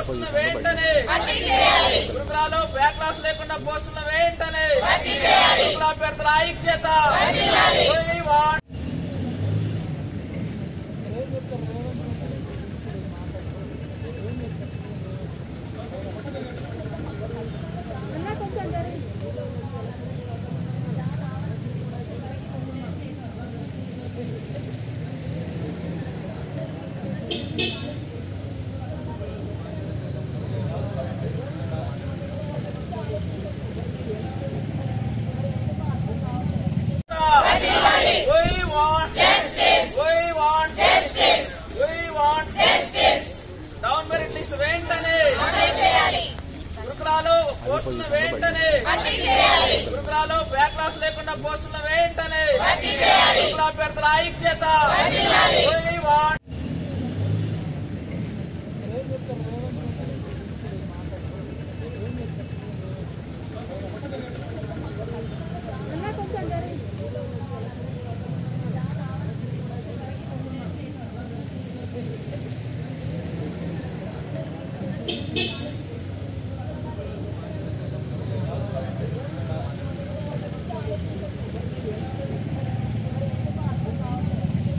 పోస్టులను వెంటనే గురుకులాల్లో బ్యాక్లాగ్స్ లేకుండా పోస్టులను వెంటనే గురుకుల అభ్యర్థుల ఐక్యత. పోస్టులను వెంటనే గురుకులాల్లో బ్యాక్లాగ్స్ లేకుండా పోస్టులను వెంటనే గురుకుల అభ్యర్థుల ఐక్యత.